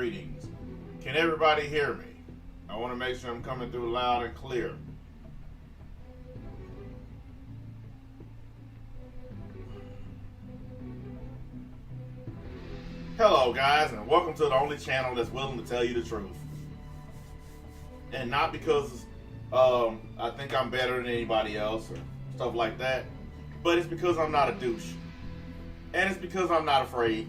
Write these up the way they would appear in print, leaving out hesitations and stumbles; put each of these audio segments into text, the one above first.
Greetings. Can everybody hear me? I want to make sure I'm coming through loud and clear. Hello guys, and welcome to the only channel that's willing to tell you the truth. And not because I think I'm better than anybody else or stuff like that, but it's because I'm not a douche. And it's because I'm not afraid.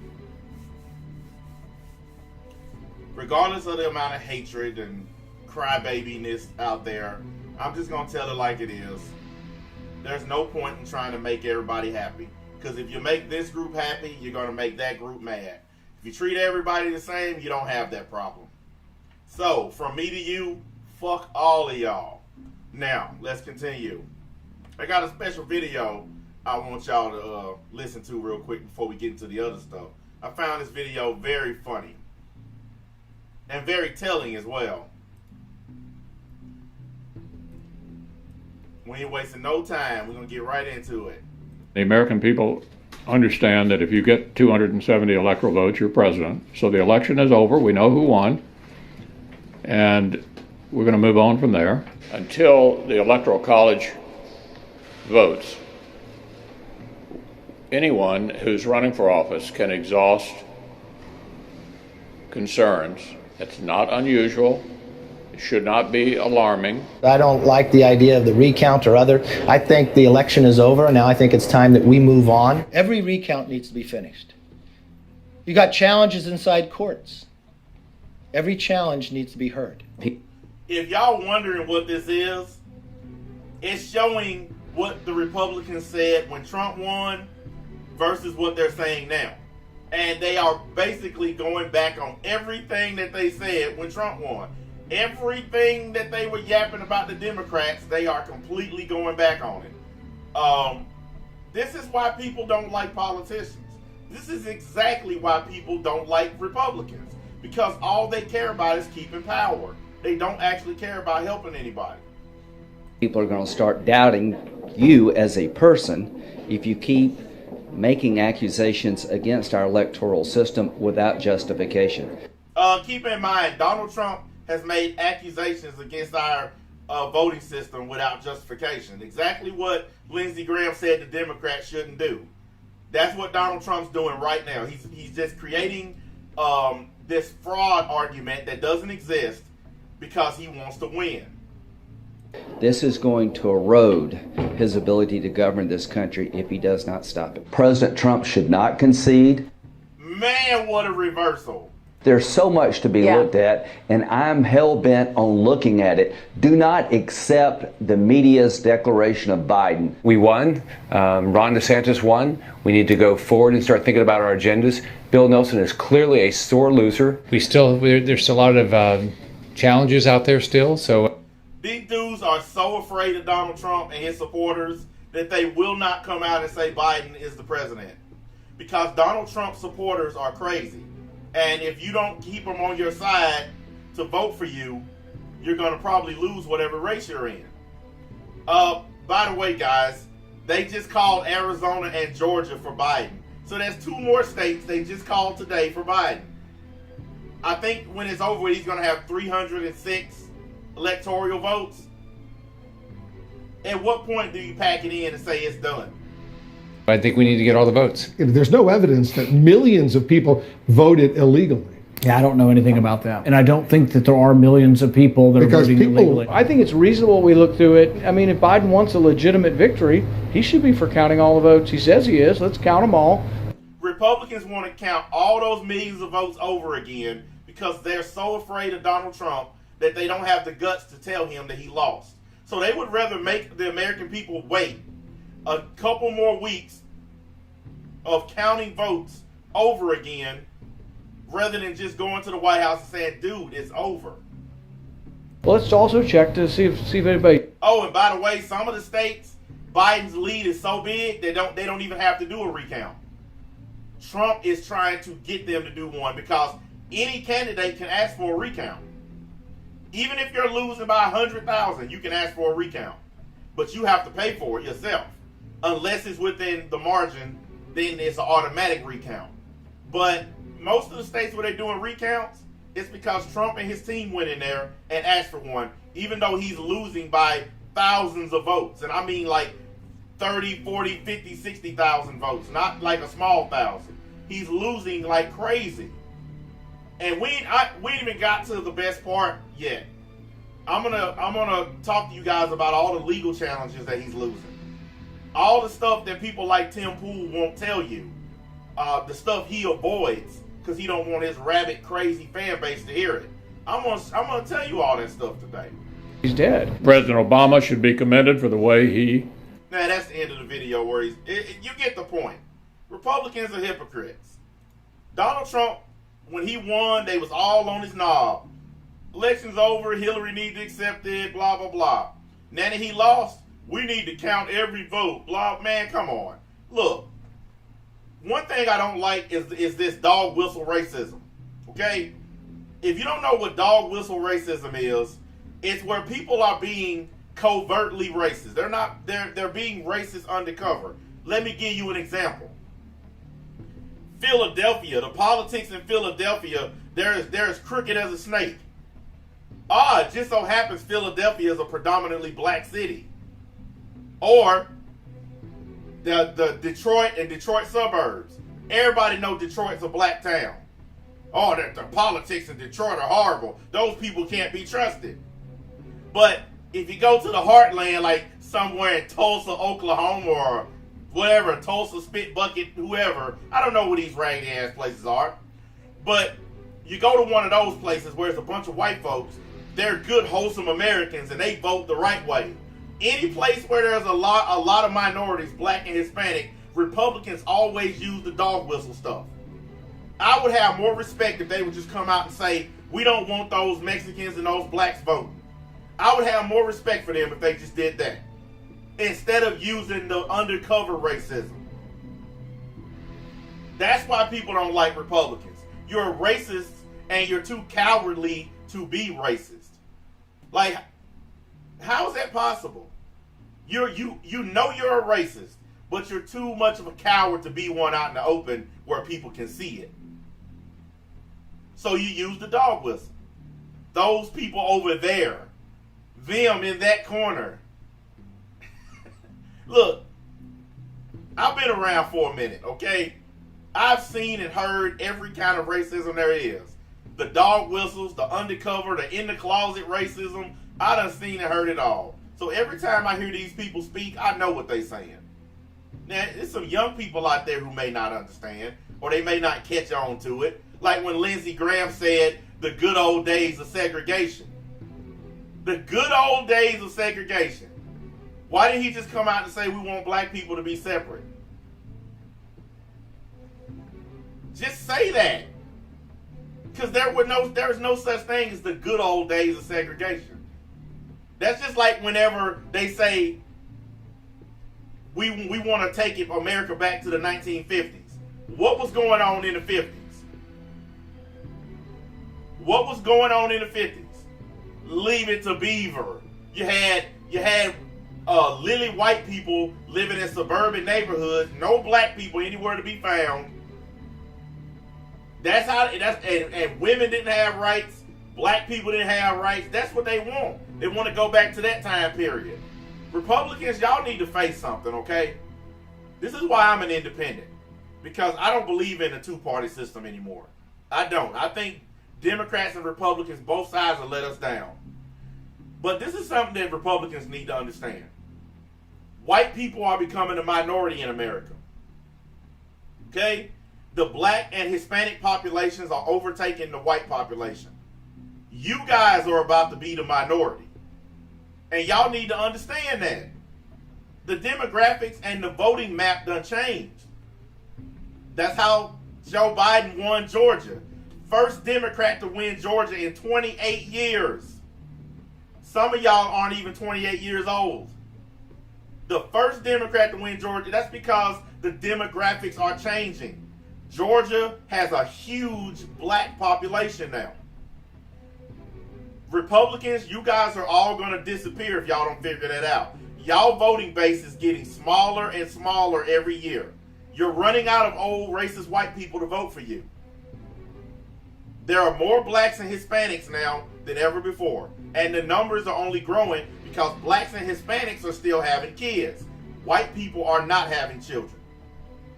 Regardless of the amount of hatred and crybabiness out there, I'm just going to tell it like it is. There's no point in trying to make everybody happy. Because if you make this group happy, you're going to make that group mad. If you treat everybody the same, you don't have that problem. So, from me to you, fuck all of y'all. Now, let's continue. I got a special video I want y'all to listen to real quick before we get into the other stuff. I found this video very funny. And very telling as well. We ain't wasting no time. We're going to get right into it. The American people understand that if you get 270 electoral votes, you're president. So the election is over. We know who won. And we're going to move on from there until the Electoral College votes. Anyone who's running for office can exhaust concerns. It's not unusual. It should not be alarming. I don't like the idea of the recount or other. I think the election is over, and now I think it's time that we move on. Every recount needs to be finished. You got challenges inside courts. Every challenge needs to be heard. If y'all wondering what this is, it's showing what the Republicans said when Trump won versus what they're saying now. And they are basically going back on everything that they said when Trump won. Everything that they were yapping about the Democrats, they are completely going back on it. This is why people don't like politicians. This is exactly why people don't like Republicans. Because all they care about is keeping power. They don't actually care about helping anybody. People are going to start doubting you as a person if you keep making accusations against our electoral system without justification. Keep in mind, Donald Trump has made accusations against our voting system without justification. Exactly what Lindsey Graham said the Democrats shouldn't do. That's what Donald Trump's doing right now. He's just creating this fraud argument that doesn't exist because he wants to win. This is going to erode his ability to govern this country if he does not stop it. President Trump should not concede. Man, what a reversal. There's so much to be looked at, and I'm hell-bent on looking at it. Do not accept the media's declaration of Biden. We won. Ron DeSantis won. We need to go forward and start thinking about our agendas. Bill Nelson is clearly a sore loser. There's a lot of challenges out there still, so These dudes are so afraid of Donald Trump and his supporters that they will not come out and say Biden is the president. Because Donald Trump's supporters are crazy. And if you don't keep them on your side to vote for you, you're going to probably lose whatever race you're in. By the way, guys, they just called Arizona and Georgia for Biden. So there's 2 more states they just called today for Biden. I think when it's over, he's going to have 306 electoral votes. At what point do you pack it in and say it's done? I think we need to get all the votes. There's no evidence that millions of people voted illegally. Yeah, I don't know anything about that. And I don't think that there are millions of people that are voting illegally. I think it's reasonable we look through it. I mean, if Biden wants a legitimate victory, he should be for counting all the votes. He says he is. Let's count them all. Republicans want to count all those millions of votes over again because they're so afraid of Donald Trump that they don't have the guts to tell him that he lost. So they would rather make the American people wait a couple more weeks of counting votes over again rather than just going to the White House and saying, dude, it's over. Well, let's also check to see if anybody... Oh, and by the way, some of the states, Biden's lead is so big they don't even have to do a recount. Trump is trying to get them to do one because any candidate can ask for a recount. Even if you're losing by 100,000, you can ask for a recount. But you have to pay for it yourself. Unless it's within the margin, then it's an automatic recount. But most of the states where they're doing recounts, It's because Trump and his team went in there and asked for one, even though he's losing by thousands of votes. And I mean like 30, 40, 50, 60,000 votes, not like a small thousand. He's losing like crazy. And we ain't even got to the best part yet. I'm gonna talk to you guys about all the legal challenges that he's losing. All the stuff that people like Tim Pool won't tell you. The stuff he avoids because he don't want his rabid, crazy fan base to hear it. I'm gonna tell you all that stuff today. He's dead. President Obama should be commended for the way he... Now that's the end of the video where you get the point. Republicans are hypocrites. Donald Trump, when he won, they was all on his knob. Election's over, Hillary need to accept it, blah, blah, blah. Now that he lost, we need to count every vote, blah, man, come on. Look, one thing I don't like is this dog whistle racism, okay? If you don't know what dog whistle racism is, it's where people are being covertly racist. They're being racist undercover. Let me give you an example. Philadelphia, the politics in Philadelphia, they're as crooked as a snake. It just so happens Philadelphia is a predominantly black city. Or the Detroit and Detroit suburbs. Everybody know Detroit's a black town. The politics in Detroit are horrible. Those people can't be trusted. But if you go to the heartland, like somewhere in Tulsa, Oklahoma, or whatever, Tulsa, Spit Bucket, whoever, I don't know where these raggedy ass places are, but you go to one of those places where it's a bunch of white folks, they're good, wholesome Americans, and they vote the right way. Any place where there's a lot of minorities, black and Hispanic, Republicans always use the dog whistle stuff. I would have more respect if they would just come out and say, we don't want those Mexicans and those blacks voting. I would have more respect for them if they just did that, instead of using the undercover racism. That's why people don't like Republicans. You're a racist and you're too cowardly to be racist. Like, how is that possible? You know you're a racist, but you're too much of a coward to be one out in the open where people can see it. So you use the dog whistle. Those people over there, them in that corner. Look, I've been around for a minute, okay? I've seen and heard every kind of racism there is. The dog whistles, the undercover, the in the closet racism. I done seen and heard it all. So every time I hear these people speak, I know what they're saying. Now, there's some young people out there who may not understand, or they may not catch on to it. Like when Lindsey Graham said, the good old days of segregation. The good old days of segregation. Why didn't he just come out and say we want black people to be separate? Just say that. Because there's no such thing as the good old days of segregation. That's just like whenever they say we want to take America back to the 1950s. What was going on in the 50s? What was going on in the 50s? Leave it to Beaver. You had lily white people living in suburban neighborhoods, no black people anywhere to be found. And women didn't have rights, black people didn't have rights. That's what they want. They want to go back to that time period. Republicans, y'all need to face something, okay? This is why I'm an independent. Because I don't believe in a two-party system anymore. I don't. I think Democrats and Republicans, both sides have let us down. But this is something that Republicans need to understand. White people are becoming a minority in America. Okay? The black and Hispanic populations are overtaking the white population. You guys are about to be the minority. And y'all need to understand that. The demographics and the voting map done changed. That's how Joe Biden won Georgia. First Democrat to win Georgia in 28 years. Some of y'all aren't even 28 years old. The first Democrat to win Georgia, that's because the demographics are changing. Georgia has a huge black population now. Republicans, you guys are all going to disappear if y'all don't figure that out. Y'all voting base is getting smaller and smaller every year. You're running out of old racist white people to vote for you. There are more blacks and Hispanics now than ever before. And the numbers are only growing because blacks and Hispanics are still having kids. White people are not having children.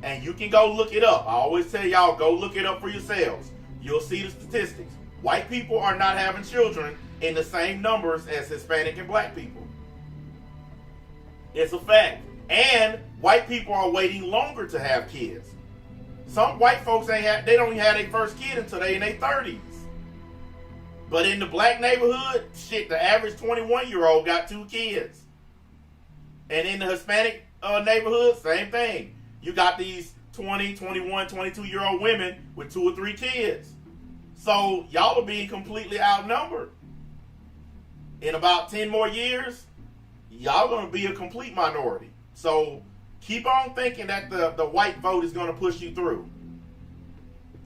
And you can go look it up. I always tell y'all, go look it up for yourselves. You'll see the statistics. White people are not having children in the same numbers as Hispanic and black people. It's a fact. And white people are waiting longer to have kids. Some white folks they don't even have their first kid until they in their 30s. But in the black neighborhood, shit, the average 21-year-old got 2 kids. And in the Hispanic neighborhood, same thing. You got these 20, 21, 22-year-old women with 2 or 3 kids. So y'all are being completely outnumbered. In about 10 more years, y'all going to be a complete minority. So keep on thinking that the white vote is going to push you through.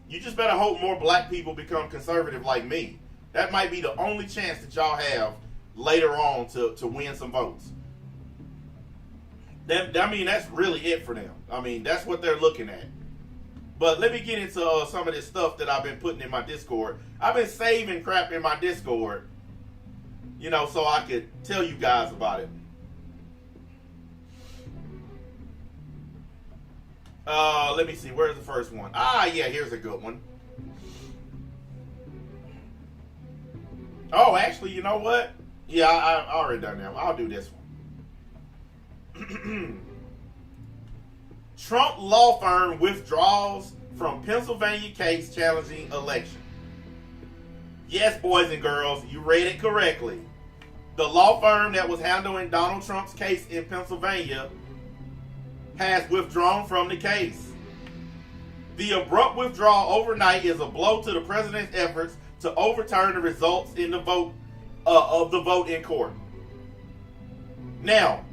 You just better hope more black people become conservative like me. That might be the only chance that y'all have later on to win some votes. That's really it for them. I mean, that's what they're looking at. But let me get into some of this stuff that I've been putting in my Discord. I've been saving crap in my Discord, so I could tell you guys about it. Let me see. Where's the first one? Yeah, here's a good one. Oh, actually, you know what? Yeah, I already done that. I'll do this one. Trump law firm withdraws from Pennsylvania case challenging election. Yes, boys and girls, you read it correctly. The law firm that was handling Donald Trump's case in Pennsylvania has withdrawn from the case. The abrupt withdrawal overnight is a blow to the president's efforts to overturn the results in the vote of the vote in court. Now,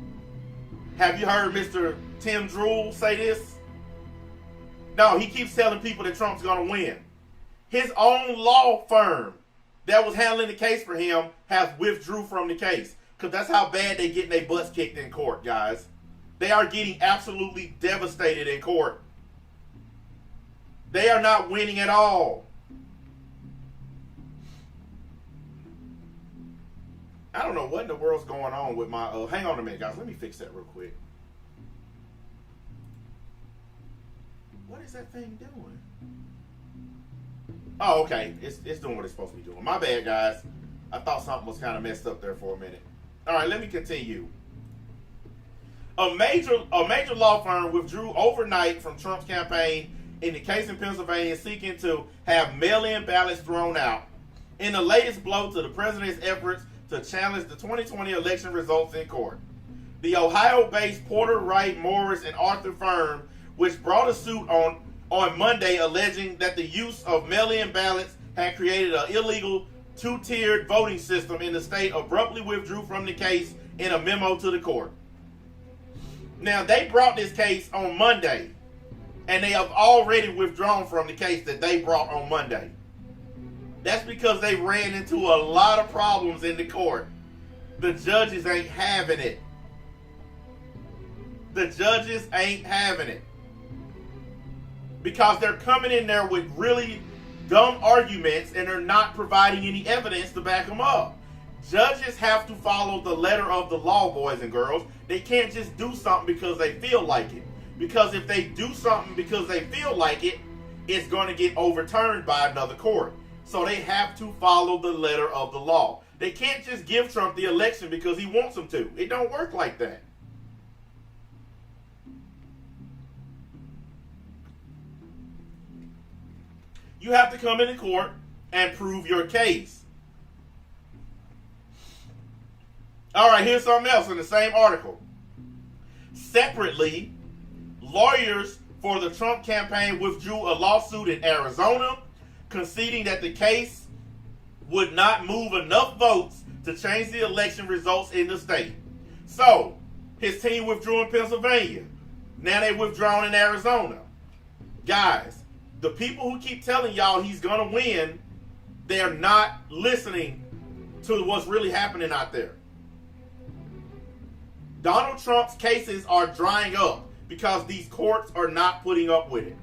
have you heard Mr. Tim Druhl say this? No, he keeps telling people that Trump's going to win. His own law firm that was handling the case for him has withdrew from the case. Because that's how bad they're getting their butts kicked in court, guys. They are getting absolutely devastated in court. They are not winning at all. I don't know what in the world's going on with my... hang on a minute, guys. Let me fix that real quick. What is that thing doing? Oh, okay. It's doing what it's supposed to be doing. My bad, guys. I thought something was kind of messed up there for a minute. All right, let me continue. A major law firm withdrew overnight from Trump's campaign in the case in Pennsylvania seeking to have mail-in ballots thrown out in the latest blow to the president's efforts to challenge the 2020 election results in court. The Ohio-based Porter, Wright, Morris, and Arthur firm, which brought a suit on Monday alleging that the use of mail-in ballots had created an illegal 2-tiered voting system in the state, abruptly withdrew from the case in a memo to the court. Now, they brought this case on Monday, and they have already withdrawn from the case that they brought on Monday. That's because they ran into a lot of problems in the court. The judges ain't having it. The judges ain't having it. Because they're coming in there with really dumb arguments and they're not providing any evidence to back them up. Judges have to follow the letter of the law, boys and girls. They can't just do something because they feel like it. Because if they do something because they feel like it, it's going to get overturned by another court. So they have to follow the letter of the law. They can't just give Trump the election because he wants them to. It don't work like that. You have to come into court and prove your case. All right, here's something else in the same article. Separately, lawyers for the Trump campaign withdrew a lawsuit in Arizona, conceding that the case would not move enough votes to change the election results in the state. So, his team withdrew in Pennsylvania. Now they withdrawn in Arizona. Guys, the people who keep telling y'all he's going to win, they're not listening to what's really happening out there. Donald Trump's cases are drying up because these courts are not putting up with it.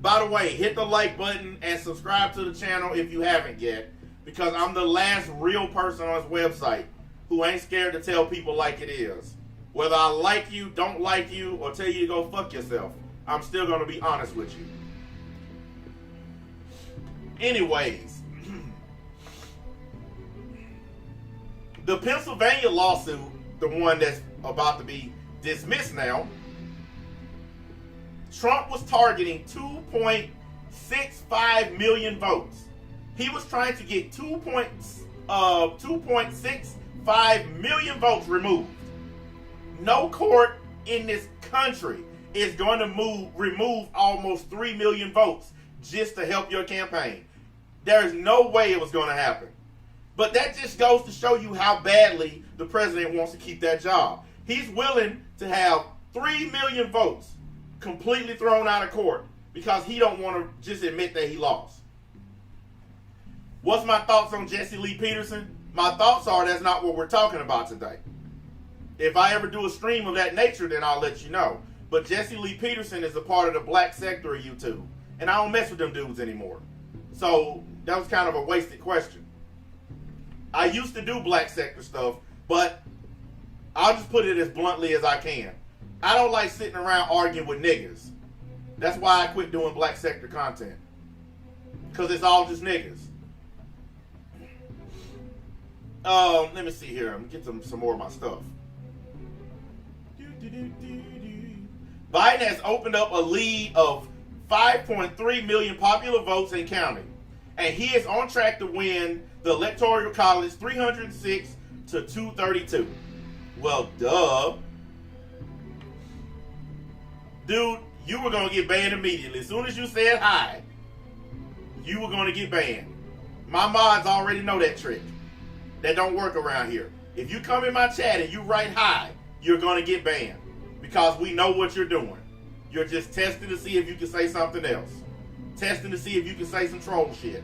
By the way, hit the like button and subscribe to the channel if you haven't yet, because I'm the last real person on this website who ain't scared to tell people like it is. Whether I like you, don't like you, or tell you to go fuck yourself, I'm still going to be honest with you. Anyways, the Pennsylvania lawsuit, the one that's about to be dismissed now, Trump was targeting 2.65 million votes. He was trying to get 2.65 million votes removed. No court in this country is going to remove almost 3 million votes just to help your campaign. There's no way it was going to happen. But that just goes to show you how badly the president wants to keep that job. He's willing to have 3 million votes completely thrown out of court because he don't want to just admit that he lost. What's my thoughts on Jesse Lee Peterson? My thoughts are that's not what we're talking about today. If I ever do a stream of that nature, then I'll let you know. But Jesse Lee Peterson is a part of the black sector of YouTube, and I don't mess with them dudes anymore. So that was kind of a wasted question. I used to do black sector stuff, but I'll just put it as bluntly as I can. I don't like sitting around arguing with niggas. That's why I quit doing black sector content. Because it's all just niggas. Let me see here. I'm going to get some more of my stuff. Biden has opened up a lead of 5.3 million popular votes and counting. And he is on track to win the Electoral College 306 to 232. Well, duh. Dude, you were going to get banned immediately. As soon as you said hi, you were going to get banned. My mods already know that trick. That don't work around here. If you come in my chat and you write hi, you're going to get banned. Because we know what you're doing. You're just testing to see if you can say something else. Testing to see if you can say some troll shit.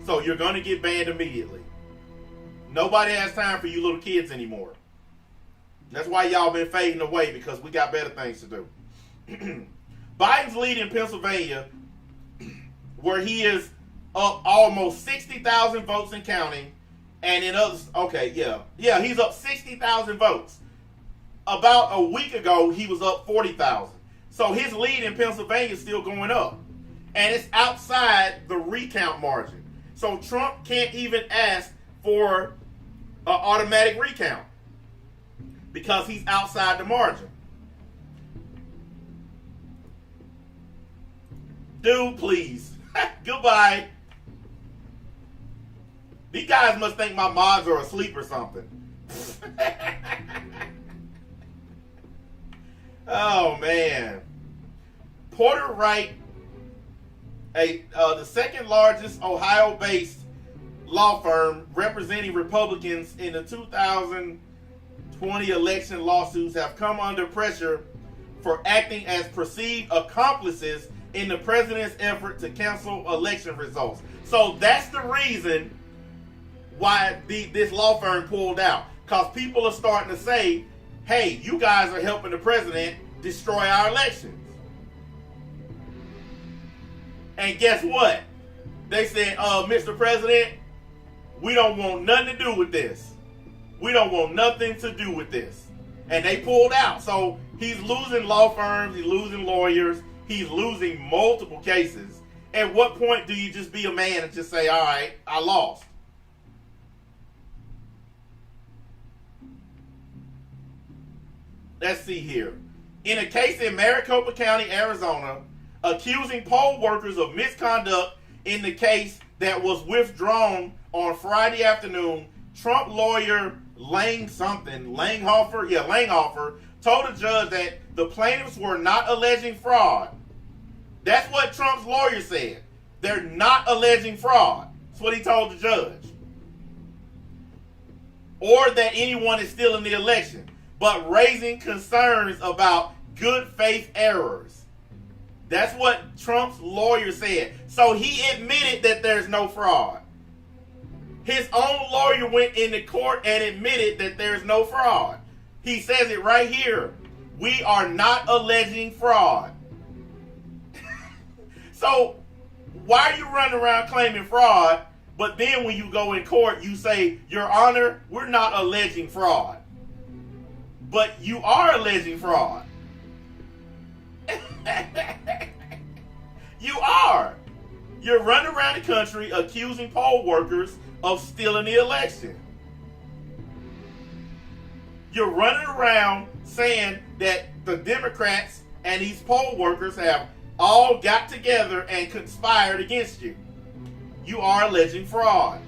So you're going to get banned immediately. Nobody has time for you little kids anymore. That's why y'all been fading away, because we got better things to do. Biden's lead in Pennsylvania, where he is up almost 60,000 votes and counting, and in others, he's up 60,000 votes. About a week ago, he was up 40,000. So his lead in Pennsylvania is still going up, and it's outside the recount margin. So Trump can't even ask for an automatic recount because he's outside the margin. Dude, please. Goodbye. These guys must think my mods are asleep or something. Oh, man. Porter Wright, the second largest Ohio-based law firm representing Republicans in the 2020 election lawsuits, have come under pressure for acting as perceived accomplices in the president's effort to cancel election results. So that's the reason why this law firm pulled out. Because people are starting to say, hey, you guys are helping the president destroy our elections. And guess what? They said, Mr. President, we don't want nothing to do with this. We don't want nothing to do with this. And they pulled out. So he's losing law firms, he's losing lawyers, he's losing multiple cases. At what point do you just be a man and just say, all right, I lost? Let's see here. In a case in Maricopa County, Arizona, accusing poll workers of misconduct in the case that was withdrawn on Friday afternoon, Trump lawyer Langhofer told the judge that the plaintiffs were not alleging fraud. That's what Trump's lawyer said. They're not alleging fraud. That's what he told the judge. Or that anyone is still in the election, but raising concerns about good faith errors. That's what Trump's lawyer said. So he admitted that there's no fraud. His own lawyer went into court and admitted that there's no fraud. He says it right here. We are not alleging fraud. So why are you running around claiming fraud, but then when you go in court, you say, Your Honor, we're not alleging fraud. But you are alleging fraud. You are. You're running around the country accusing poll workers of stealing the election. You're running around saying that the Democrats and these poll workers have all got together and conspired against you. You are alleging fraud.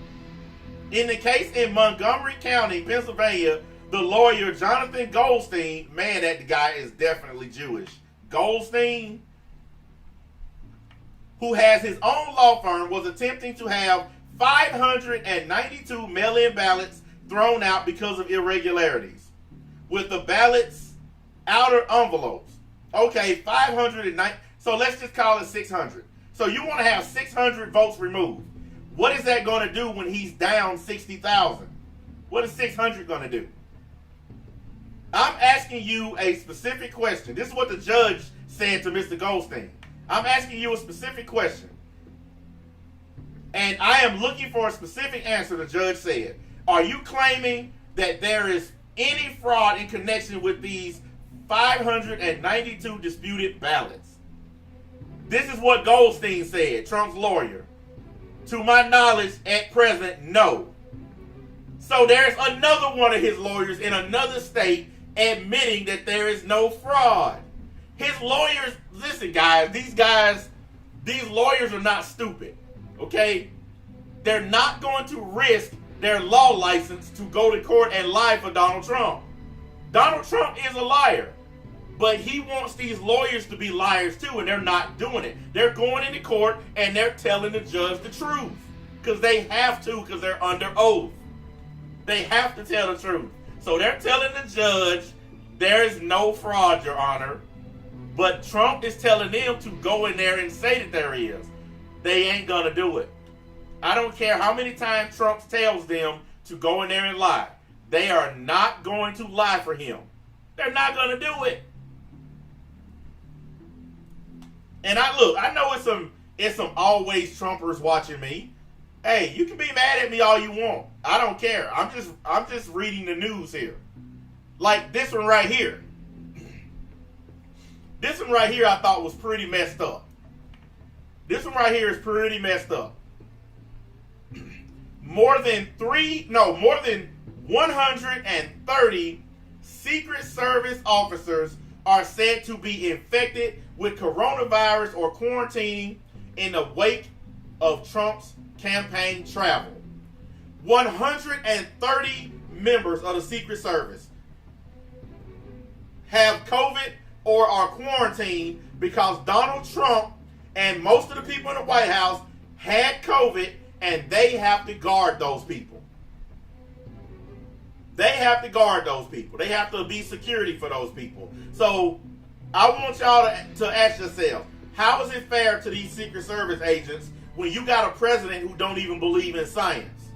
In the case in Montgomery County, Pennsylvania, the lawyer Jonathan Goldstein, man, that guy is definitely Jewish. Goldstein, who has his own law firm, was attempting to have 592 mail-in ballots thrown out because of irregularities, with the ballots' outer envelopes. Okay, 590. So let's just call it 600. So you want to have 600 votes removed. What is that going to do when he's down 60,000? What is 600 going to do? I'm asking you a specific question. This is what the judge said to Mr. Goldstein. I'm asking you a specific question. And I am looking for a specific answer, the judge said. Are you claiming that there is any fraud in connection with these 592 disputed ballots? This is what Goldstein said, Trump's lawyer. To my knowledge, at present, no. So there's another one of his lawyers in another state admitting that there is no fraud. His lawyers, listen guys, these lawyers are not stupid, okay? They're not going to risk their law license to go to court and lie for Donald Trump. Donald Trump is a liar, but he wants these lawyers to be liars too, and they're not doing it. They're going into court and they're telling the judge the truth because they have to, because they're under oath. They have to tell the truth. So they're telling the judge there is no fraud, Your Honor. But Trump is telling them to go in there and say that there is. They ain't going to do it. I don't care how many times Trump tells them to go in there and lie. They are not going to lie for him. They're not going to do it. And I know it's some always Trumpers watching me. Hey, you can be mad at me all you want. I don't care. I'm just reading the news here. Like this one right here. This one right here I thought was pretty messed up. This one right here is pretty messed up. More than 130 Secret Service officers are said to be infected with coronavirus or quarantining in the wake of Trump's campaign travel. 130 members of the Secret Service have COVID or are quarantined because Donald Trump and most of the people in the White House had COVID, and they have to guard those people. They have to guard those people. They have to be security for those people. So I want y'all to ask yourself, how is it fair to these Secret Service agents when you got a president who don't even believe in science?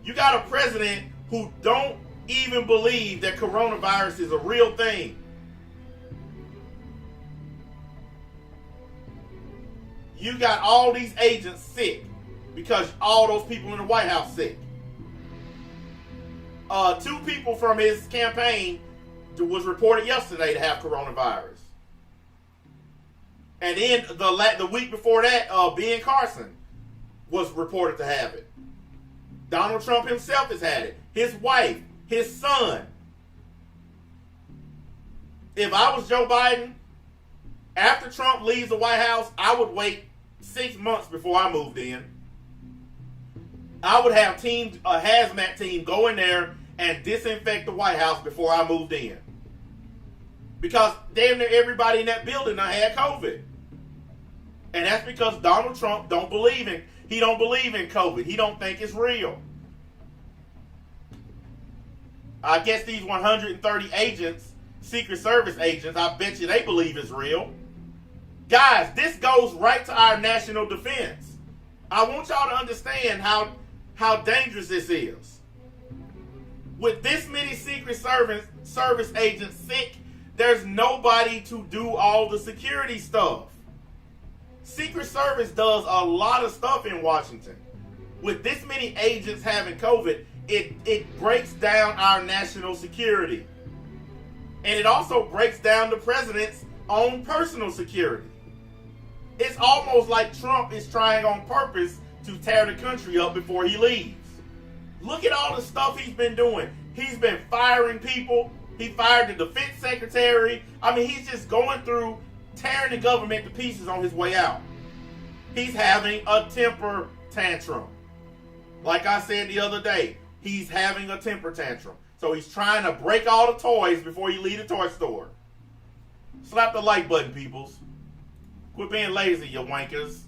You got a president who don't even believe that coronavirus is a real thing. You got all these agents sick because all those people in the White House sick. 2 people from his campaign was reported yesterday to have coronavirus. And then the week before that, Ben Carson was reported to have it. Donald Trump himself has had it. His wife, his son. If I was Joe Biden, after Trump leaves the White House, I would wait 6 months before I moved in. I would have a hazmat team go in there and disinfect the White House before I moved in. Because damn near everybody in that building had COVID. And that's because Donald Trump don't believe in COVID. He don't think it's real. I guess these 130 agents, Secret Service agents, I bet you they believe it's real. Guys, this goes right to our national defense. I want y'all to understand how dangerous this is. With this many Secret Service agents sick, there's nobody to do all the security stuff. Secret Service does a lot of stuff in Washington. With this many agents having COVID, it breaks down our national security. And it also breaks down the president's own personal security. It's almost like Trump is trying on purpose to tear the country up before he leaves. Look at all the stuff he's been doing. He's been firing people. He fired the defense secretary. I mean, he's just going through tearing the government to pieces on his way out. He's having a temper tantrum. Like I said the other day, he's having a temper tantrum. So he's trying to break all the toys before he leave the toy store. Slap the like button, peoples. Quit being lazy, you wankers.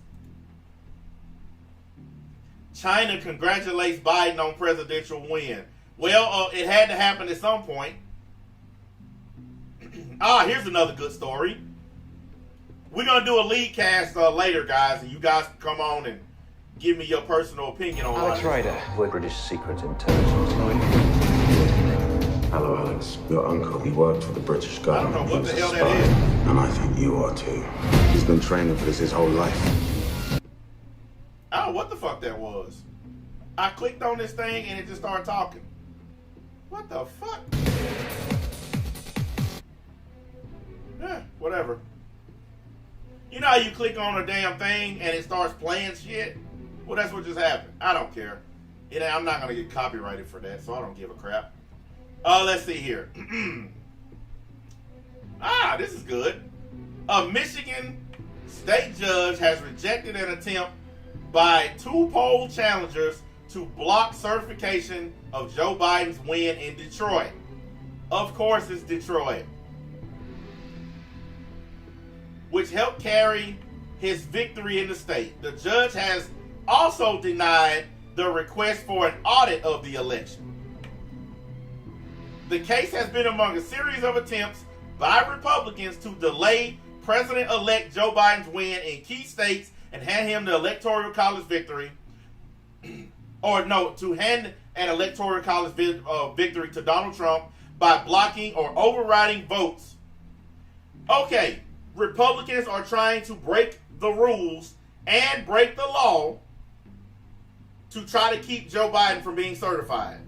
China congratulates Biden on presidential win. Well, it had to happen at some point. Here's another good story. We're going to do a lead cast later, guys, and you guys can come on and give me your personal opinion on Alex it. Ryder. We're British secret intelligence. Hello, Alex. Your uncle, he worked for the British government. I don't know what the He was hell a that spy. is. And I think you are too. He's been training for this his whole life. I don't know what the fuck that was. I clicked on this thing and it just started talking. What the fuck? Whatever. You know how you click on a damn thing and it starts playing shit? Well, that's what just happened. I don't care. I'm not going to get copyrighted for that, so I don't give a crap. Let's see here. This is good. A Michigan state judge has rejected an attempt by 2 poll challengers to block certification of Joe Biden's win in Detroit. Of course, it's Detroit, which helped carry his victory in the state. The judge has also denied the request for an audit of the election. The case has been among a series of attempts by Republicans to delay President-elect Joe Biden's win in key states and hand him the Electoral College victory, to hand an Electoral College victory to Donald Trump by blocking or overriding votes. Okay, Republicans are trying to break the rules and break the law to try to keep Joe Biden from being certified.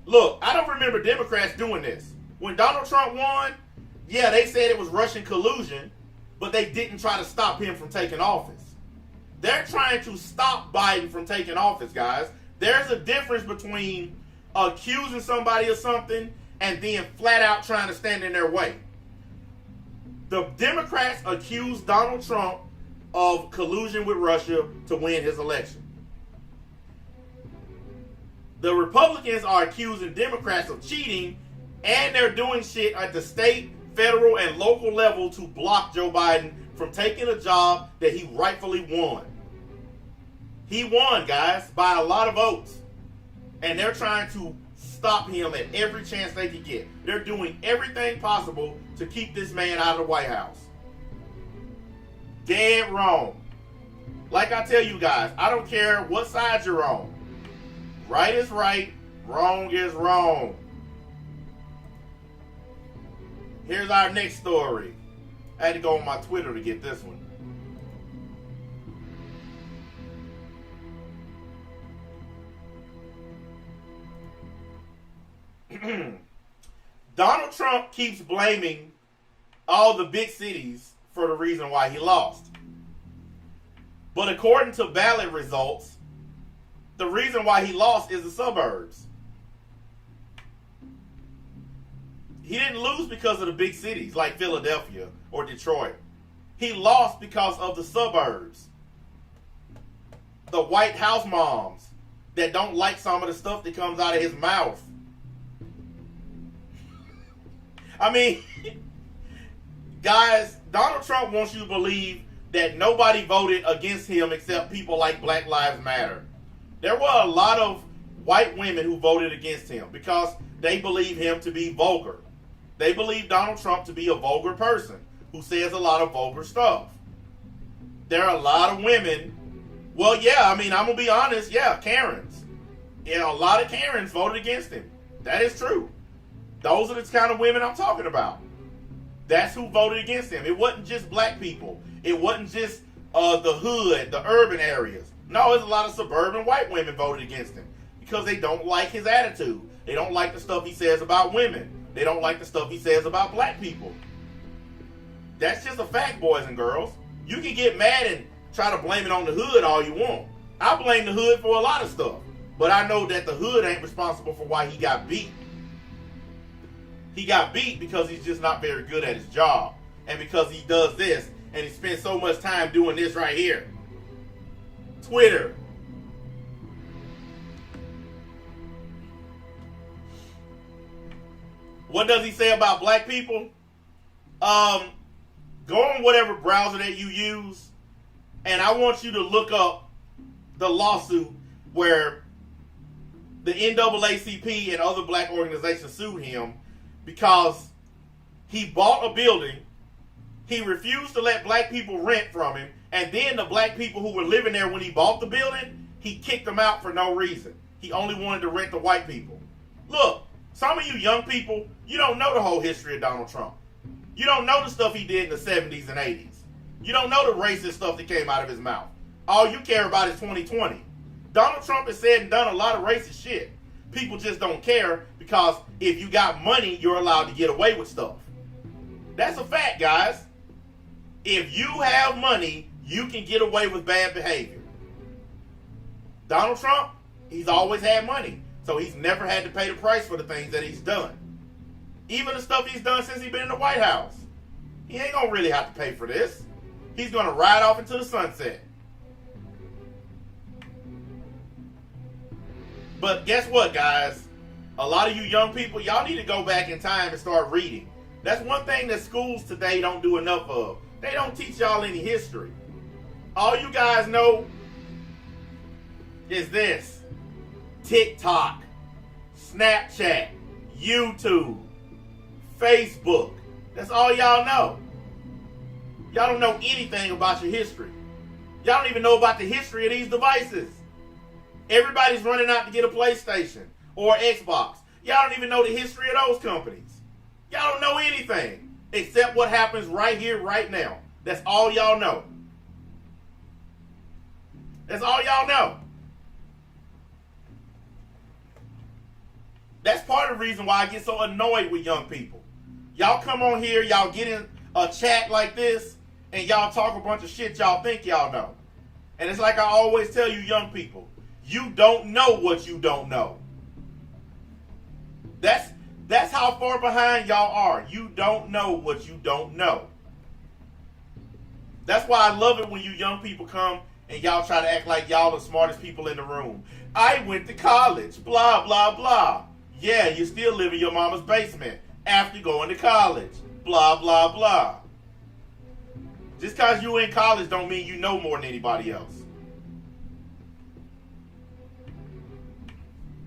Look, I don't remember Democrats doing this. When Donald Trump won, yeah, they said it was Russian collusion, but they didn't try to stop him from taking office. They're trying to stop Biden from taking office, guys. There's a difference between accusing somebody of something and then flat out trying to stand in their way. The Democrats accused Donald Trump of collusion with Russia to win his election. The Republicans are accusing Democrats of cheating, and they're doing shit at the state, federal, and local level to block Joe Biden from taking a job that he rightfully won. He won, guys, by a lot of votes. And they're trying to stop him at every chance they can get. They're doing everything possible to keep this man out of the White House. Dead wrong. Like I tell you guys, I don't care what side you're on. Right is right, wrong is wrong. Here's our next story. I had to go on my Twitter to get this one. Donald Trump keeps blaming all the big cities for the reason why he lost. But according to ballot results, the reason why he lost is the suburbs. He didn't lose because of the big cities like Philadelphia or Detroit. He lost because of the suburbs. The White House moms that don't like some of the stuff that comes out of his mouth. I mean, guys, Donald Trump wants you to believe that nobody voted against him except people like Black Lives Matter. There were a lot of white women who voted against him because they believe him to be vulgar. They believe Donald Trump to be a vulgar person who says a lot of vulgar stuff. There are a lot of women. Well, yeah, I mean, I'm going to be honest. Yeah, Karens. Yeah, a lot of Karens voted against him. That is true. Those are the kind of women I'm talking about. That's who voted against him. It wasn't just black people. It wasn't just the hood, the urban areas. No, there's a lot of suburban white women voted against him because they don't like his attitude. They don't like the stuff he says about women. They don't like the stuff he says about black people. That's just a fact, boys and girls. You can get mad and try to blame it on the hood all you want. I blame the hood for a lot of stuff, but I know that the hood ain't responsible for why he got beat. He got beat because he's just not very good at his job, and because he does this, and he spends so much time doing this right here. Twitter. What does he say about black people? Go on whatever browser that you use, and I want you to look up the lawsuit where the NAACP and other black organizations sued him because he bought a building, he refused to let black people rent from him, and then the black people who were living there when he bought the building, he kicked them out for no reason. He only wanted to rent to white people. Look, some of you young people, you don't know the whole history of Donald Trump. You don't know the stuff he did in the 70s and 80s. You don't know the racist stuff that came out of his mouth. All you care about is 2020. Donald Trump has said and done a lot of racist shit. People just don't care because if you got money, you're allowed to get away with stuff. That's a fact, guys. If you have money, you can get away with bad behavior. Donald Trump, he's always had money, so he's never had to pay the price for the things that he's done. Even the stuff he's done since he's been in the White House. He ain't gonna really have to pay for this. He's gonna ride off into the sunset. But guess what, guys? A lot of you young people, y'all need to go back in time and start reading. That's one thing that schools today don't do enough of. They don't teach y'all any history. All you guys know is this: TikTok, Snapchat, YouTube, Facebook. That's all y'all know. Y'all don't know anything about your history. Y'all don't even know about the history of these devices. Everybody's running out to get a PlayStation or Xbox. Y'all don't even know the history of those companies. Y'all don't know anything except what happens right here, right now. That's all y'all know. That's all y'all know. That's part of the reason why I get so annoyed with young people. Y'all come on here, y'all get in a chat like this, and y'all talk a bunch of shit y'all think y'all know. And it's like I always tell you young people, you don't know what you don't know. That's how far behind y'all are. You don't know what you don't know. That's why I love it when you young people come and y'all try to act like y'all the smartest people in the room. I went to college, blah, blah, blah. Yeah, you still live in your mama's basement after going to college, blah, blah, blah. Just because you in college don't mean you know more than anybody else.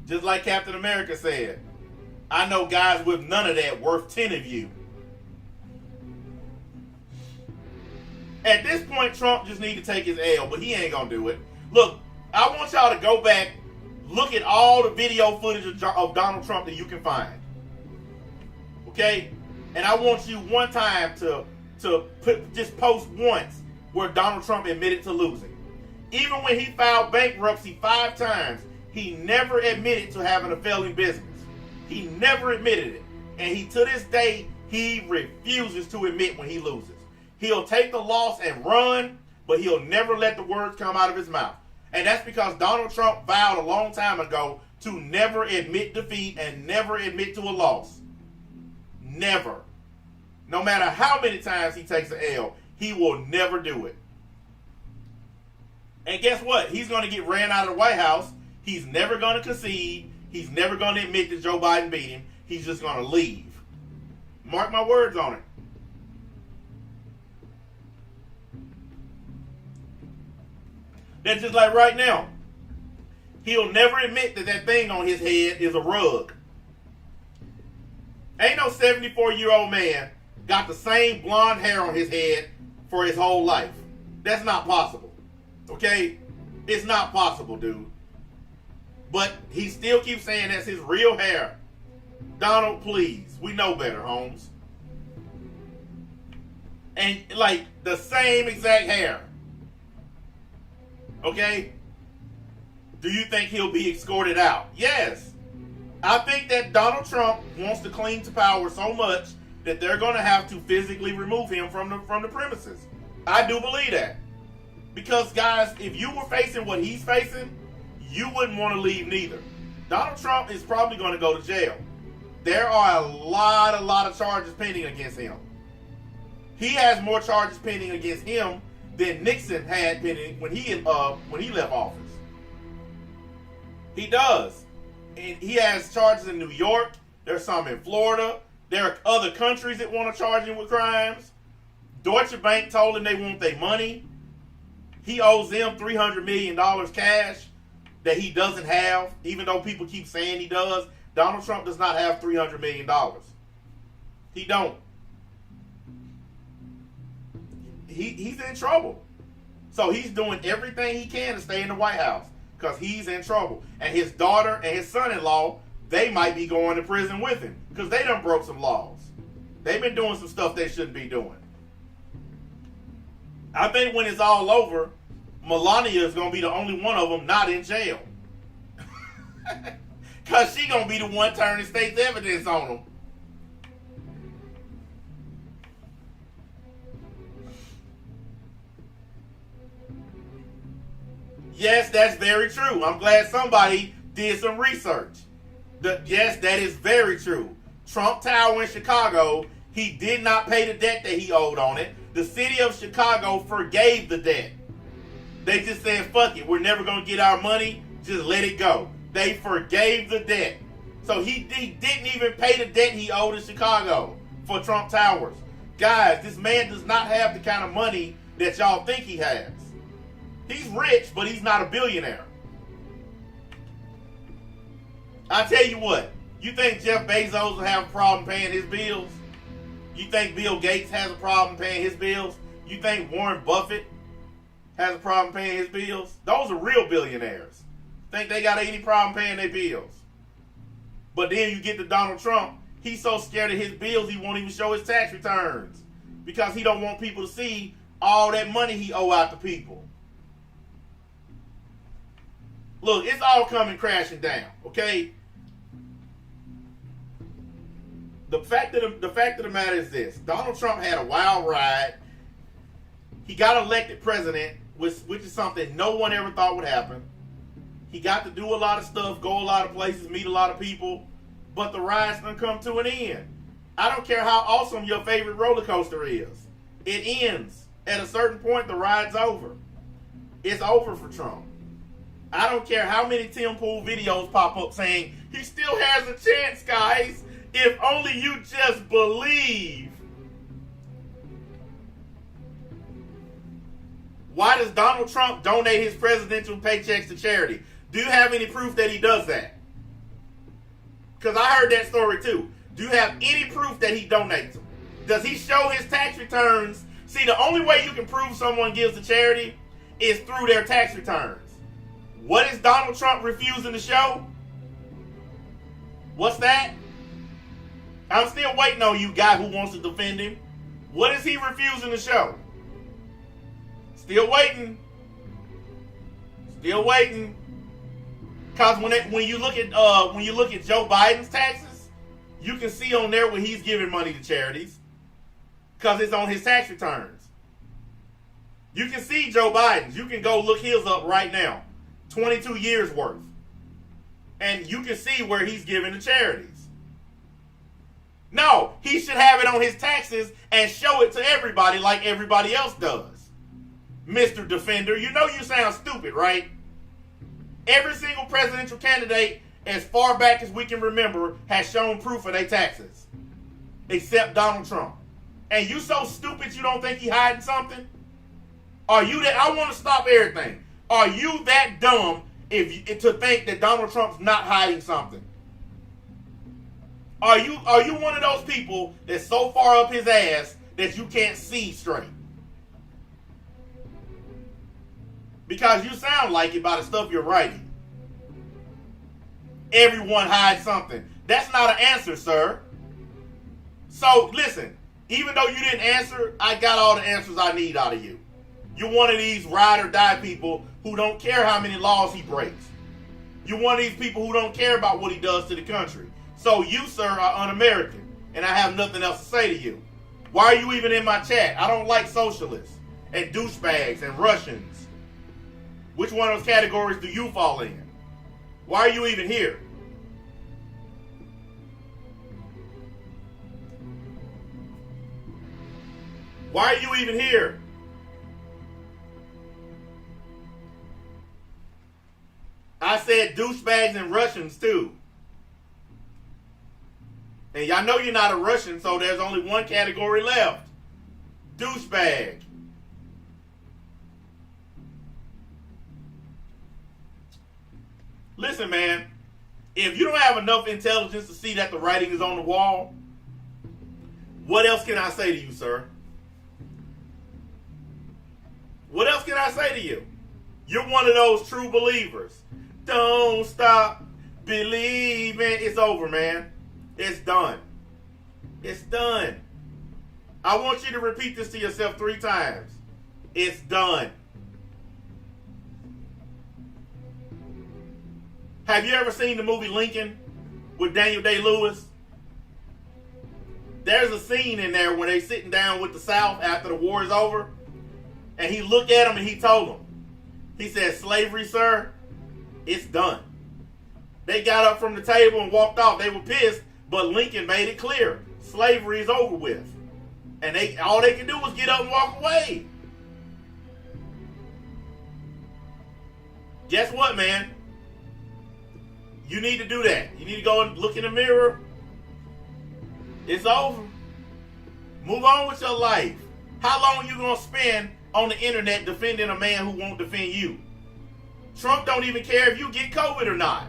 Just like Captain America said, I know guys with none of that worth 10 of you. At this point, Trump just need to take his L, but he ain't gonna do it. Look, I want y'all to go back, look at all the video footage of Donald Trump that you can find. Okay? And I want you one time to just post once where Donald Trump admitted to losing. Even when he filed bankruptcy 5 times, he never admitted to having a failing business. He never admitted it. And to this day, he refuses to admit when he loses. He'll take the loss and run, but he'll never let the words come out of his mouth. And that's because Donald Trump vowed a long time ago to never admit defeat and never admit to a loss. Never. No matter how many times he takes an L, he will never do it. And guess what? He's going to get ran out of the White House. He's never going to concede. He's never going to admit that Joe Biden beat him. He's just going to leave. Mark my words on it. That's just like right now. He'll never admit that thing on his head is a rug. Ain't no 74-year-old man got the same blonde hair on his head for his whole life. That's not possible. Okay? It's not possible, dude. But he still keeps saying that's his real hair. Donald, please. We know better, Holmes. And like the same exact hair. Okay? Do you think he'll be escorted out? Yes. I think that Donald Trump wants to cling to power so much that they're going to have to physically remove him from the premises. I do believe that. Because, guys, if you were facing what he's facing, you wouldn't want to leave neither. Donald Trump is probably going to go to jail. There are a lot of charges pending against him. He has more charges pending against him than Nixon had pending when he left office. He does. And he has charges in New York. There's some in Florida. There are other countries that want to charge him with crimes. Deutsche Bank told him they want their money. He owes them $300 million cash that he doesn't have, even though people keep saying he does. Donald Trump does not have $300 million. He don't. He's in trouble. So he's doing everything he can to stay in the White House because he's in trouble. And his daughter and his son-in-law, they might be going to prison with him because they done broke some laws. They've been doing some stuff they shouldn't be doing. I think when it's all over, Melania is going to be the only one of them not in jail. Because she going to be the one turning state's evidence on them. Yes, that's very true. I'm glad somebody did some research. Yes, that is very true. Trump Tower in Chicago, he did not pay the debt that he owed on it. The city of Chicago forgave the debt. They just said, fuck it, we're never going to get our money, just let it go. They forgave the debt. So he didn't even pay the debt he owed in Chicago for Trump Towers. Guys, this man does not have the kind of money that y'all think he has. He's rich, but he's not a billionaire. I tell you what, you think Jeff Bezos will have a problem paying his bills? You think Bill Gates has a problem paying his bills? You think Warren Buffett has a problem paying his bills? Those are real billionaires. Think they got any problem paying their bills? But then you get to Donald Trump, he's so scared of his bills he won't even show his tax returns because he don't want people to see all that money he owe out to people. Look, it's all coming crashing down, okay? The fact of the matter is this. Donald Trump had a wild ride. He got elected president, which is something no one ever thought would happen. He got to do a lot of stuff, go a lot of places, meet a lot of people, but the ride's gonna come to an end. I don't care how awesome your favorite roller coaster is. It ends. At a certain point, the ride's over. It's over for Trump. I don't care how many Tim Pool videos pop up saying, he still has a chance, guys. If only you just believe. Why does Donald Trump donate his presidential paychecks to charity? Do you have any proof that he does that? Because I heard that story too. Do you have any proof that he donates them? Does he show his tax returns? See, the only way you can prove someone gives to charity is through their tax returns. What is Donald Trump refusing to show? What's that? I'm still waiting on you, guy who wants to defend him. What is he refusing to show? Still waiting. Still waiting. Cause when you look at Joe Biden's taxes, you can see on there when he's giving money to charities. Cause it's on his tax returns. You can see Joe Biden's. You can go look his up right now. 22 years worth. And you can see where he's giving to charities. No, he should have it on his taxes and show it to everybody like everybody else does. Mr. Defender, you know you sound stupid, right? Every single presidential candidate, as far back as we can remember, has shown proof of their taxes. Except Donald Trump. And you so stupid you don't think he hiding something? Are you that? I want to stop everything. Are you that dumb to think that Donald Trump's not hiding something? Are you one of those people that's so far up his ass that you can't see straight? Because you sound like it by the stuff you're writing. Everyone hides something. That's not an answer, sir. So listen, Even though you didn't answer, I got all the answers I need out of you. You're one of these ride or die people who don't care how many laws he breaks. You're one of these people who don't care about what he does to the country. So you, sir, are un-American, and I have nothing else to say to you. Why are you even in my chat? I don't like socialists and douchebags and Russians. Which one of those categories do you fall in? Why are you even here? Why are you even here? I said douchebags and Russians too. And y'all know you're not a Russian, so there's only one category left. Douchebag. Listen, man, if you don't have enough intelligence to see that the writing is on the wall, what else can I say to you, sir? What else can I say to you? You're one of those true believers. Don't stop believing. It's over, man. It's done. It's done. I want you to repeat this to yourself 3 times. It's done. Have you ever seen the movie Lincoln with Daniel Day-Lewis? There's a scene in there where they sitting down with the South after the war is over, and he looked at them and he told them, he said, slavery, sir, it's done. They got up from the table and walked off. They were pissed, but Lincoln made it clear. Slavery is over with. And all they could do was get up and walk away. Guess what, man? You need to do that. You need to go and look in the mirror. It's over. Move on with your life. How long are you going to spend on the internet defending a man who won't defend you? Trump don't even care if you get COVID or not.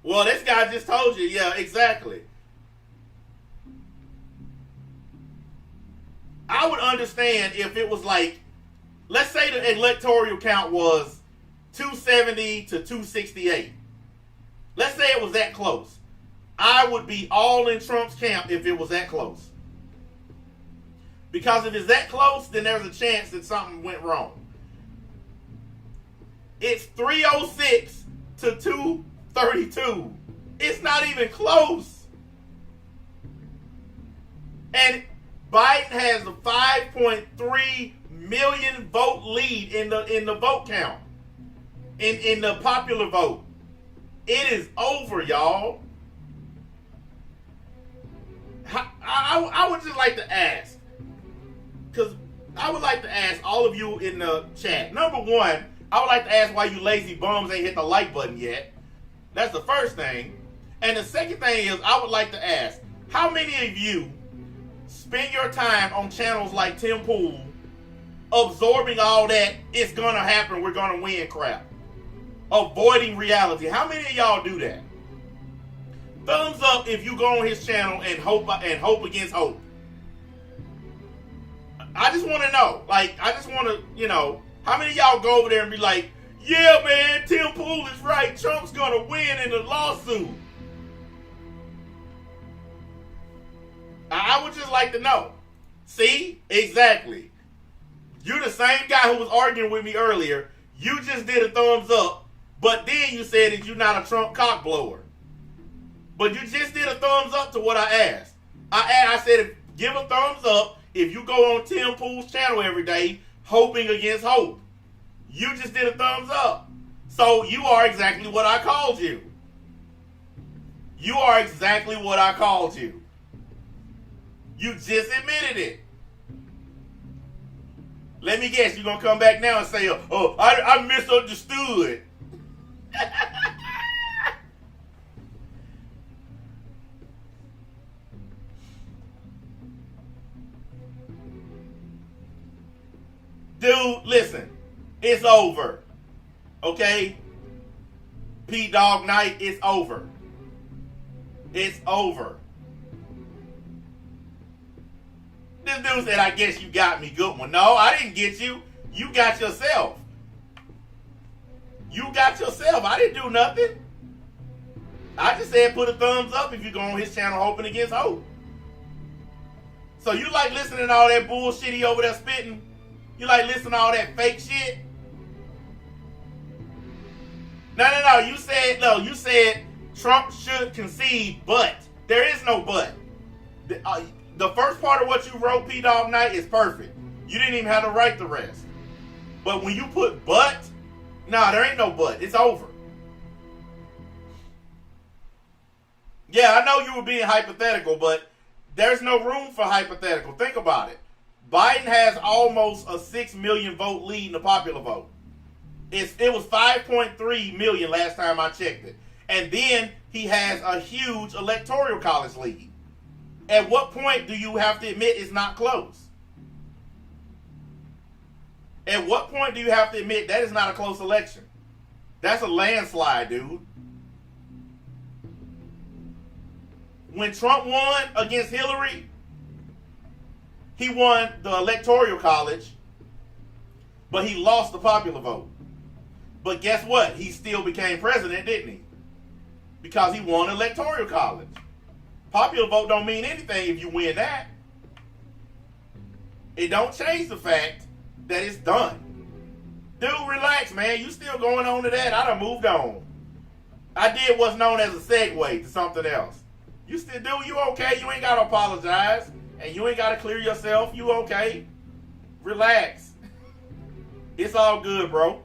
Well, this guy just told you. Yeah, exactly. I would understand if it was like, let's say the electoral count was 270 to 268. Let's say it was that close. I would be all in Trump's camp if it was that close. Because if it's that close, then there's a chance that something went wrong. It's 306 to 232. It's not even close. And Biden has a 5.3 million vote lead in the vote count. In the popular vote. It is over, y'all. I would just like to ask, because I would like to ask all of you in the chat. Number one, I would like to ask why you lazy bums ain't hit the like button yet. That's the first thing. And the second thing is, I would like to ask, how many of you spend your time on channels like Tim Pool absorbing all that it's going to happen, we're going to win crap? Avoiding reality. How many of y'all do that? Thumbs up if you go on his channel and hope against hope. I just want to know. Like, I just want to, how many of y'all go over there and be like, yeah, man, Tim Pool is right. Trump's going to win in the lawsuit. I would just like to know. See? Exactly. You're the same guy who was arguing with me earlier. You just did a thumbs up, but then you said that you're not a Trump cock blower. But you just did a thumbs up to what I asked. I said, give a thumbs up if you go on Tim Pool's channel every day, hoping against hope. You just did a thumbs up. So you are exactly what I called you. You are exactly what I called you. You just admitted it. Let me guess, you're going to come back now and say, oh, I misunderstood. Dude, listen, it's over. Okay? P-Dog Night, it's over. It's over. This dude said, I guess you got me. Good one. No, I didn't get you. You got yourself. You got yourself. I didn't do nothing. I just said put a thumbs up if you go on his channel hoping against hope. So you like listening to all that bullshit he over there spitting? You like listening to all that fake shit? No. You said Trump should concede, but there is no but. The first part of what you wrote, P Dog Night, is perfect. You didn't even have to write the rest. But when you put but, nah, there ain't no but. It's over. Yeah, I know you were being hypothetical, but there's no room for hypothetical. Think about it. Biden has almost a 6 million vote lead in the popular vote. It was 5.3 million last time I checked it. And then he has a huge electoral college lead. At what point do you have to admit it's not close? At what point do you have to admit that is not a close election? That's a landslide, dude. When Trump won against Hillary, he won the electoral college, but he lost the popular vote. But guess what? He still became president, didn't he? Because he won electoral college. Popular vote don't mean anything if you win that. It don't change the fact that it's done. Dude, relax, man. You still going on to that? I done moved on. I did what's known as a segue to something else. You still do? You okay? You ain't got to apologize. And you ain't got to clear yourself. You okay? Relax. It's all good, bro.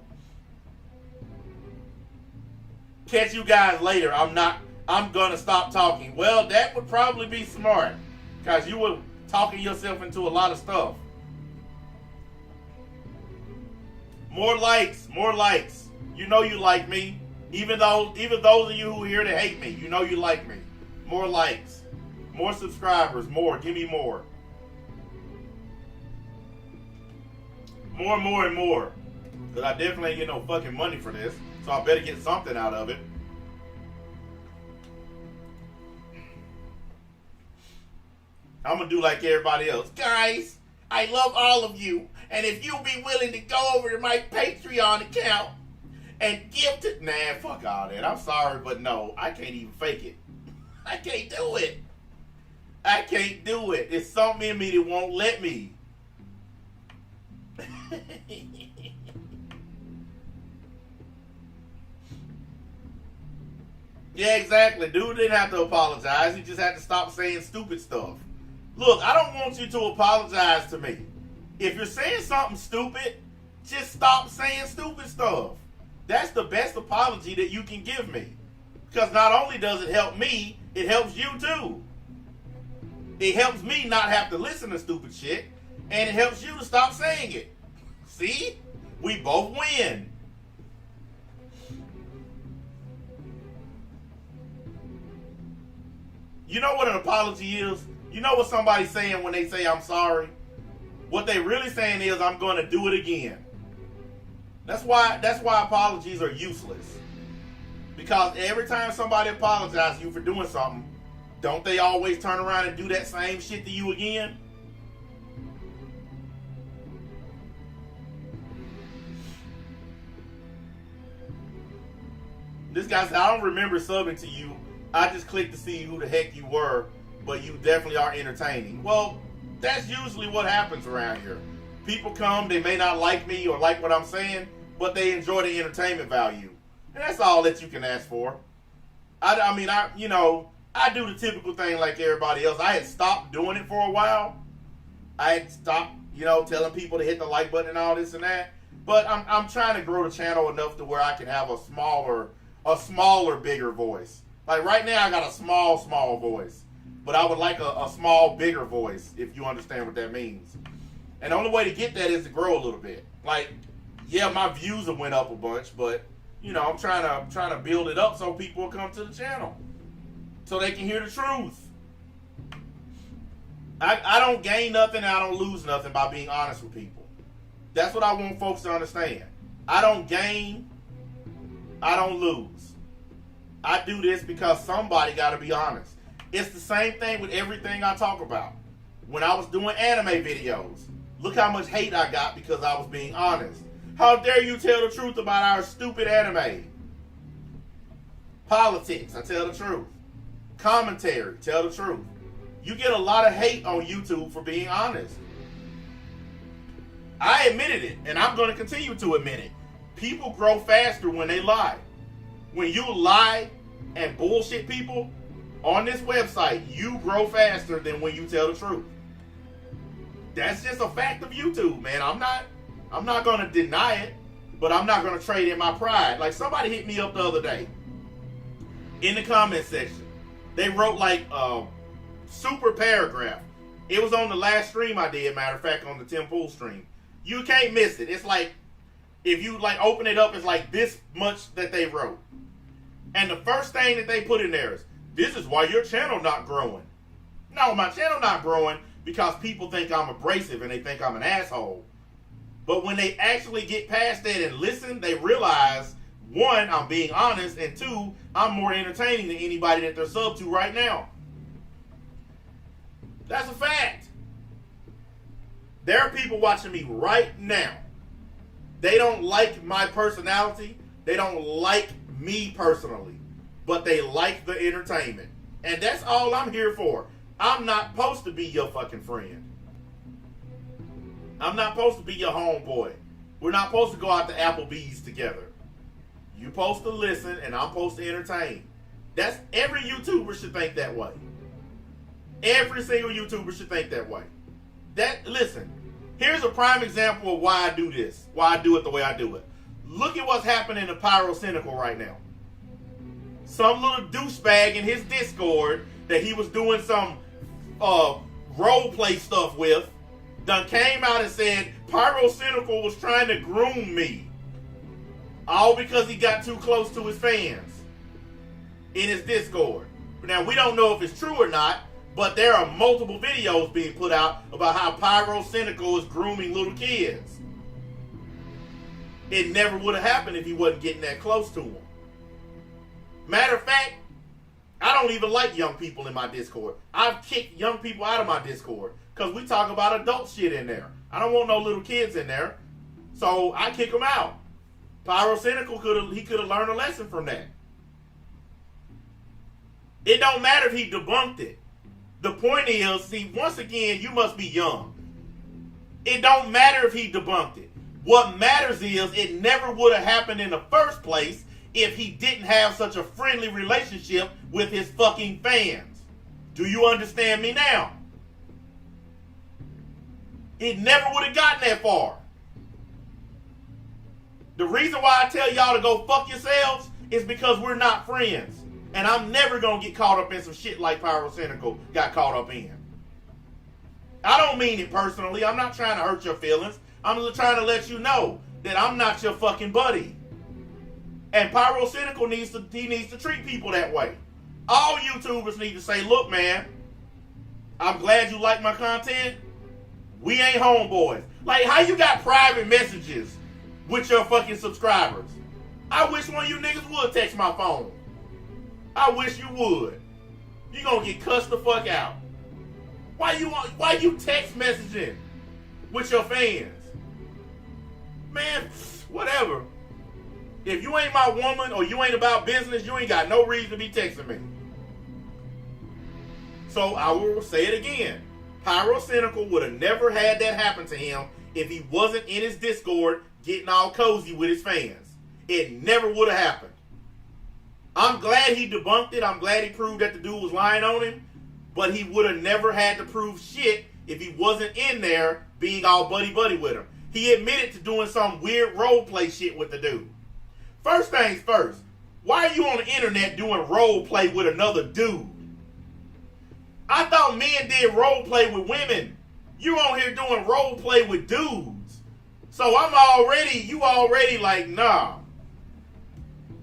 Catch you guys later. I'm going to stop talking. Well, that would probably be smart. Because you were talking yourself into a lot of stuff. More likes. More likes. You know you like me. Even those of you who are here that hate me, you know you like me. More likes. More subscribers. More. Give me more. More and more. Because I definitely ain't get no fucking money for this. So I better get something out of it. I'm going to do like everybody else. Guys, I love all of you. And if you'll be willing to go over to my Patreon account and give to... Nah, fuck all that. I'm sorry, but no. I can't even fake it. I can't do it. I can't do it. It's something in me that won't let me. Yeah, exactly. Dude didn't have to apologize. He just had to stop saying stupid stuff. Look, I don't want you to apologize to me. If you're saying something stupid, just stop saying stupid stuff. That's the best apology that you can give me. Because not only does it help me, it helps you too. It helps me not have to listen to stupid shit, and it helps you to stop saying it. See? We both win. You know what an apology is? You know what somebody's saying when they say I'm sorry? What they really saying is I'm going to do it again. That's why apologies are useless. Because every time somebody apologizes to you for doing something, don't they always turn around and do that same shit to you again? This guy said, I don't remember subbing to you. I just clicked to see who the heck you were, but you definitely are entertaining. Well, that's usually what happens around here. People come, they may not like me or like what I'm saying, but they enjoy the entertainment value. And that's all that you can ask for. I do the typical thing like everybody else. I had stopped doing it for a while. I had stopped, telling people to hit the like button and all this and that. But I'm trying to grow the channel enough to where I can have a smaller, bigger voice. Like right now I got a small voice. But I would like a small, bigger voice, if you understand what that means. And the only way to get that is to grow a little bit. Like, yeah, my views have went up a bunch, but I'm trying to build it up so people will come to the channel, so they can hear the truth. I don't gain nothing, I don't lose nothing by being honest with people. That's what I want folks to understand. I don't gain, I don't lose. I do this because somebody got to be honest. It's the same thing with everything I talk about. When I was doing anime videos, look how much hate I got because I was being honest. How dare you tell the truth about our stupid anime? Politics, I tell the truth. Commentary, tell the truth. You get a lot of hate on YouTube for being honest. I admitted it, and I'm going to continue to admit it. People grow faster when they lie. When you lie and bullshit people on this website, you grow faster than when you tell the truth. That's just a fact of YouTube, man. I'm not going to deny it, but I'm not going to trade in my pride. Like, somebody hit me up the other day in the comment section. They wrote like a super paragraph. It was on the last stream I did, matter of fact, on the Tim Pool stream. You can't miss it. It's like, if you like open it up, it's like this much that they wrote. And the first thing that they put in there is, this is why your channel not growing. No, my channel not growing because people think I'm abrasive and they think I'm an asshole. But when they actually get past that and listen, they realize, one, I'm being honest, and two, I'm more entertaining than anybody that they're sub to right now. That's a fact. There are people watching me right now. They don't like my personality. They don't like me personally. But they like the entertainment. And that's all I'm here for. I'm not supposed to be your fucking friend. I'm not supposed to be your homeboy. We're not supposed to go out to Applebee's together. You're supposed to listen and I'm supposed to entertain. That's every YouTuber should think that way. Every single YouTuber should think that way. Listen, here's a prime example of why I do this. Why I do it the way I do it. Look at what's happening to Pyrocynical right now. Some little douchebag in his Discord that he was doing some role play stuff with done came out and said Pyrocynical was trying to groom me. All because he got too close to his fans in his Discord. Now, we don't know if it's true or not, but there are multiple videos being put out about how Pyrocynical is grooming little kids. It never would have happened if he wasn't getting that close to them. Matter of fact, I don't even like young people in my Discord. I've kicked young people out of my Discord because we talk about adult shit in there. I don't want no little kids in there, so I kick them out. Pyrocynical could have learned a lesson from that. It don't matter if he debunked it. The point is, see, once again, you must be young. It don't matter if he debunked it. What matters is it never would have happened in the first place if he didn't have such a friendly relationship with his fucking fans. Do you understand me now? It never would have gotten that far. The reason why I tell y'all to go fuck yourselves is because we're not friends. And I'm never going to get caught up in some shit like Pyrocynical got caught up in. I don't mean it personally. I'm not trying to hurt your feelings. I'm just trying to let you know that I'm not your fucking buddy. And Pyrocynical needs to treat people that way. All YouTubers need to say, look, man, I'm glad you like my content. We ain't homeboys. Like, how you got private messages with your fucking subscribers? I wish one of you niggas would text my phone. I wish you would. You gonna get cussed the fuck out. Why you text messaging with your fans? Man, whatever. If you ain't my woman or you ain't about business, you ain't got no reason to be texting me. So I will say it again. Pyrocynical would have never had that happen to him if he wasn't in his Discord getting all cozy with his fans. It never would have happened. I'm glad he debunked it. I'm glad he proved that the dude was lying on him. But he would have never had to prove shit if he wasn't in there being all buddy-buddy with him. He admitted to doing some weird role play shit with the dude. First things first, why are you on the internet doing role play with another dude? I thought men did role play with women. You on here doing role play with dudes. So you already like, nah.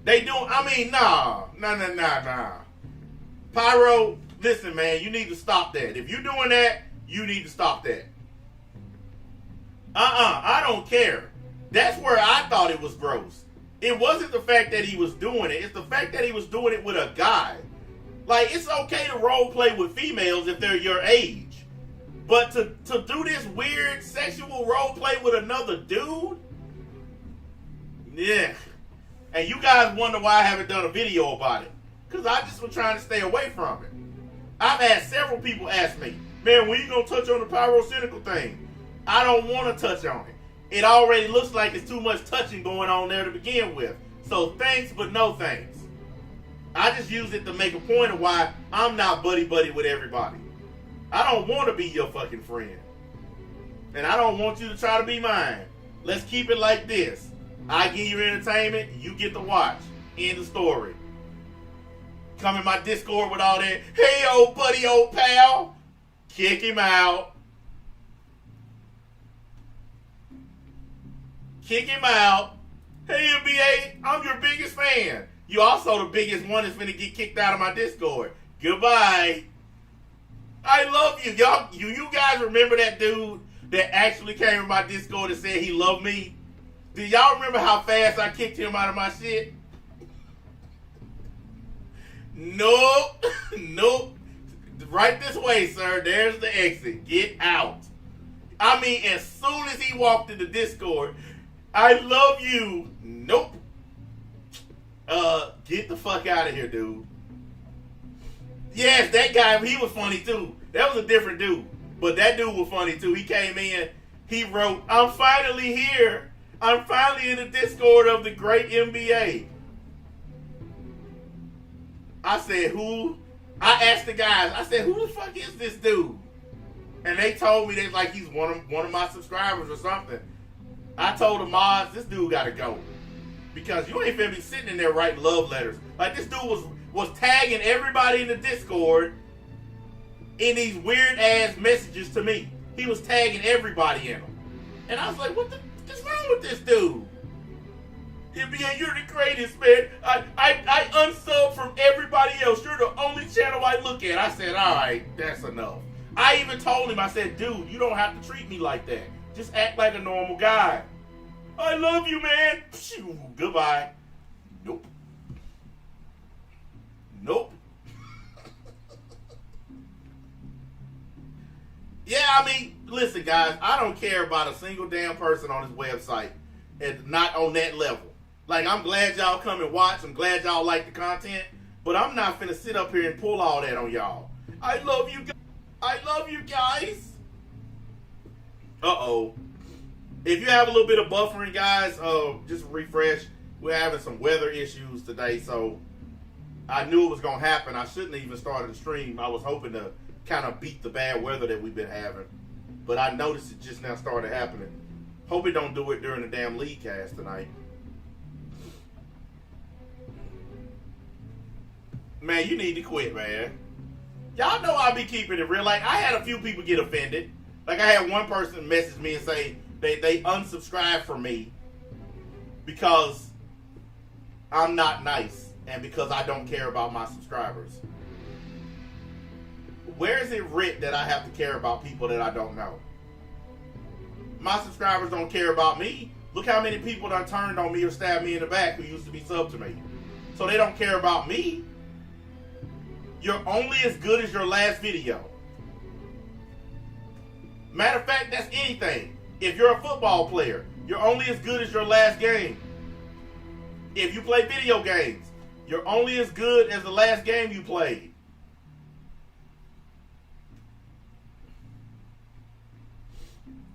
Nah. Pyro, listen, man, you need to stop that. If you're doing that, you need to stop that. I don't care. That's where I thought it was gross. It wasn't the fact that he was doing it. It's the fact that he was doing it with a guy. Like, it's okay to role play with females if they're your age. But to do this weird sexual role play with another dude? Yeah. And you guys wonder why I haven't done a video about it. Because I just was trying to stay away from it. I've had several people ask me, man, when you going to touch on the pyrocynical thing? I don't want to touch on it. It already looks like it's too much touching going on there to begin with. So thanks, but no thanks. I just use it to make a point of why I'm not buddy-buddy with everybody. I don't want to be your fucking friend. And I don't want you to try to be mine. Let's keep it like this. I give you entertainment, you get to watch. End of story. Come in my Discord with all that, hey, old buddy, old pal. Kick him out. Kick him out. Hey, NBA, I'm your biggest fan. You also the biggest one that's finna get kicked out of my Discord. Goodbye. I love you. Y'all, you guys remember that dude that actually came in my Discord and said he loved me? Do y'all remember how fast I kicked him out of my shit? Nope. Nope. Right this way, sir. There's the exit. Get out. I mean, as soon as he walked in the Discord, I love you. Nope. Get the fuck out of here, dude. Yes, that guy, he was funny too. That was a different dude. But that dude was funny too. He came in, he wrote, I'm finally here. I'm finally in the Discord of the great NBA. I said, who? I asked the guys, I said, who the fuck is this dude? And they told me, they like, he's one of my subscribers or something. I told the mods, this dude gotta go. Because you ain't finna be sitting in there writing love letters. Like, this dude was tagging everybody in the Discord in these weird ass messages to me. He was tagging everybody in them. And I was like, what's wrong with this dude? NBA, you're the greatest, man. I unsub from everybody else. You're the only channel I look at. I said, all right, that's enough. I even told him, I said, dude, you don't have to treat me like that. Just act like a normal guy. I love you, man. Phew, goodbye. Nope. Nope. Yeah, I mean, listen, guys, I don't care about a single damn person on this website, and not on that level. Like, I'm glad y'all come and watch. I'm glad y'all like the content, but I'm not finna sit up here and pull all that on y'all. I love you guys. I love you guys. Uh-oh. If you have a little bit of buffering, guys, just refresh. We're having some weather issues today, so I knew it was going to happen. I shouldn't have even started the stream. I was hoping to kind of beat the bad weather that we've been having, but I noticed it just now started happening. Hope it don't do it during the damn league cast tonight. Man, you need to quit, man. Y'all know I be keeping it real. Like, I had a few people get offended. Like, I had one person message me and say they unsubscribed from me because I'm not nice and because I don't care about my subscribers. Where is it written that I have to care about people that I don't know? My subscribers don't care about me. Look how many people done turned on me or stabbed me in the back who used to be sub to me. So they don't care about me. You're only as good as your last video. Matter of fact, that's anything. If you're a football player, you're only as good as your last game. If you play video games, you're only as good as the last game you played.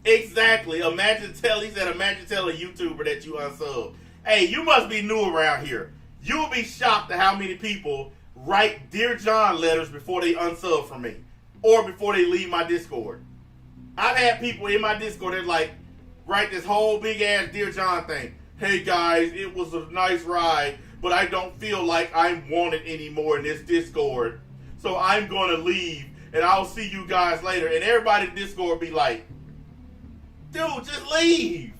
Exactly. Imagine tell a YouTuber that you unsub. Hey, you must be new around here. You'll be shocked at how many people write Dear John letters before they unsub from me or before they leave my Discord. I've had people in my Discord that like write this whole big ass Dear John thing. Hey guys, it was a nice ride, but I don't feel like I'm wanted anymore in this Discord. So I'm going to leave and I'll see you guys later. And everybody in Discord be like, dude, just leave.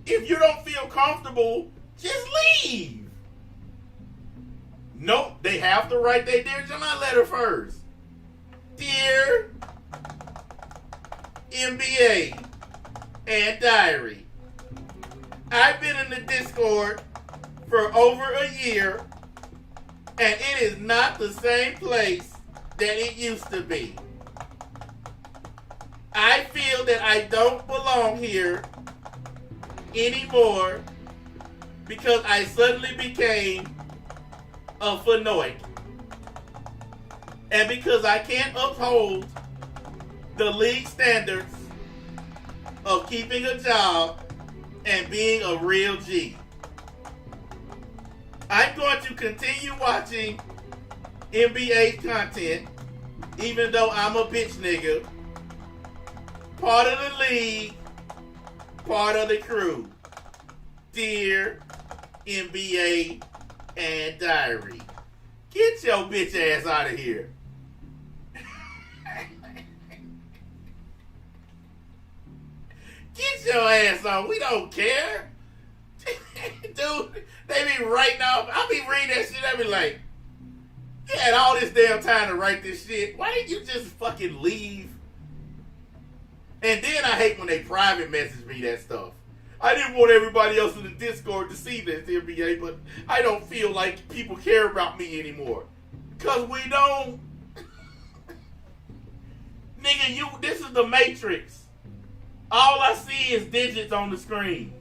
If you don't feel comfortable, just leave. Nope, they have to write their Dear John letter first. Dear NBA and Diary, I've been in the Discord for over a year, and it is not the same place that it used to be. I feel that I don't belong here anymore, because I suddenly became a fanoic. And because I can't uphold the league standards of keeping a job and being a real G. I'm going to continue watching NBA content, even though I'm a bitch nigga. Part of the league, part of the crew. Dear NBA and Diary. Get your bitch ass out of here. Get your ass on. We don't care. Dude, they be writing off. I be reading that shit. I be like, you had all this damn time to write this shit. Why didn't you just fucking leave? And then I hate when they private message me that stuff. I didn't want everybody else in the Discord to see this, NBA, but I don't feel like people care about me anymore. Because we don't. Nigga, this is the Matrix. All I see is digits on the screen.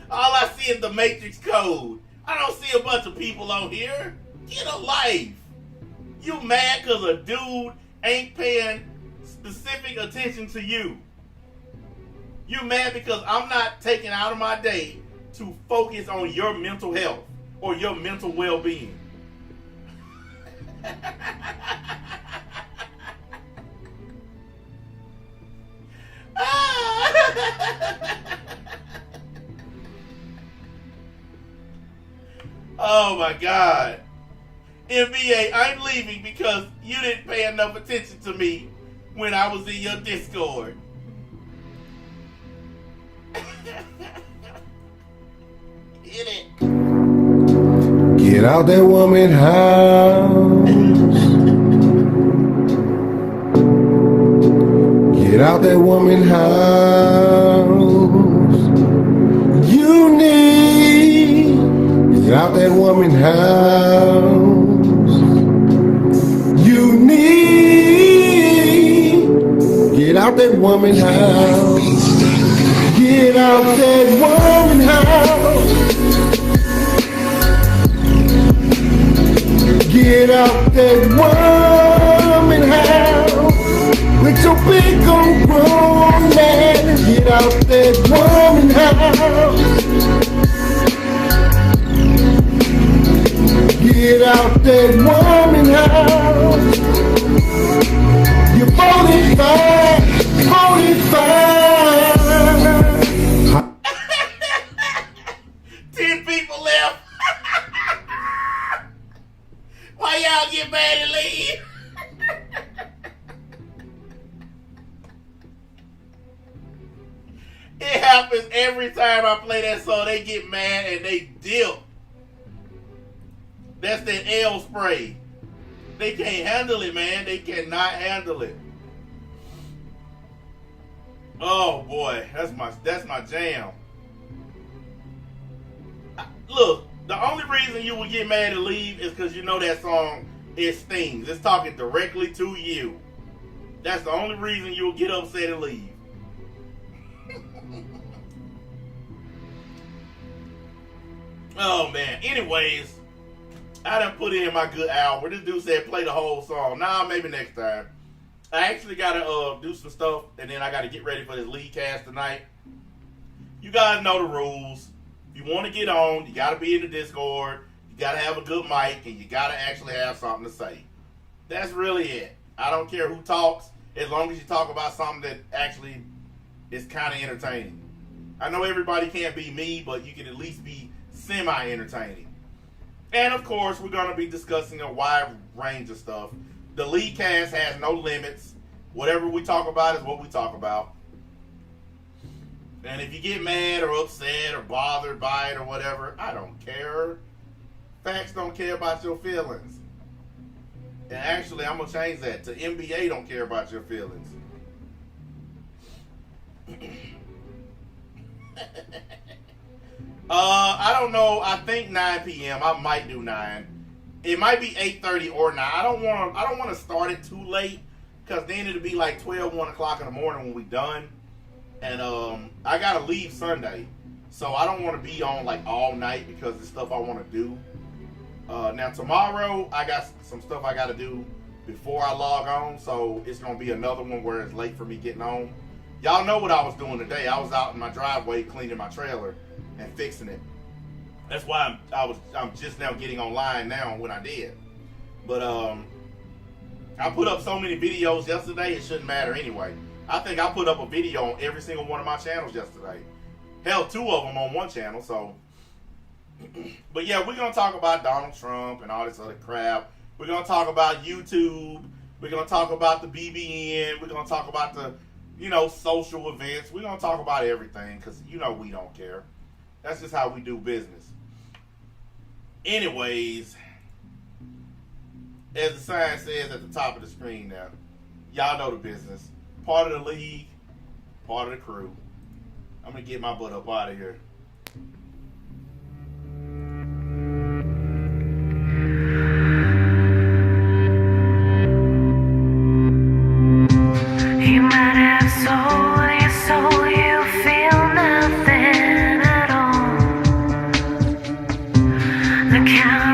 All I see is the Matrix code. I don't see a bunch of people on here. Get a life. You mad because a dude ain't paying specific attention to you. You mad because I'm not taking out of my day to focus on your mental health or your mental well-being. Oh my God. NBA, I'm leaving because you didn't pay enough attention to me when I was in your Discord. Hit it. Get out that woman house. Get out that woman house. You need. Get out that woman house. You need. Get out that woman house. Get out that woman house. Get out that woman house with your big old grown man. Get out that woman house. Get out that woman house. You're 45, 45. 10 people left. Why y'all get mad and leave? It happens every time I play that song. They get mad and they dip. That's that L spray. They can't handle it, man. They cannot handle it. Oh boy, that's my jam. Look, the only reason you would get mad and leave is because you know that song, it stings. It's talking directly to you. That's the only reason you'll get upset and leave. Oh man. Anyways, I done put in my good hour. This dude said play the whole song. Nah, maybe next time. I actually gotta do some stuff, and then I gotta get ready for this league cast tonight. You guys know the rules. If you want to get on, you gotta be in the Discord. You gotta have a good mic, and you gotta actually have something to say. That's really it. I don't care who talks, as long as you talk about something that actually is kind of entertaining. I know everybody can't be me, but you can at least be semi-entertaining. And of course, we're going to be discussing a wide range of stuff. The league cast has no limits. Whatever we talk about is what we talk about. And if you get mad or upset or bothered by it or whatever, I don't care. Facts don't care about your feelings. And actually, I'm going to change that to NBA don't care about your feelings. I don't know. I think 9 p.m. I might do 9. It might be 8:30 or 9. I don't want to start it too late because then it'll be like 12, 1 o'clock in the morning when we done. And I got to leave Sunday. So I don't want to be on like all night because the stuff I want to do. Now tomorrow, I got some stuff I got to do before I log on. So it's going to be another one where it's late for me getting home. Y'all know what I was doing today. I was out in my driveway cleaning my trailer and fixing it. That's why I'm just now getting online now when I did. But I put up so many videos yesterday, it shouldn't matter anyway. I think I put up a video on every single one of my channels yesterday. Hell, 2 of them on one channel, so. But yeah, we're going to talk about Donald Trump and all this other crap. We're going to talk about YouTube. We're going to talk about the BBN. We're going to talk about the, social events. We're going to talk about everything because, we don't care. That's just how we do business. Anyways, as the sign says at the top of the screen now, y'all know the business. Part of the league, part of the crew. I'm going to get my butt up out of here. You might have sold your soul, you feel nothing at all. The count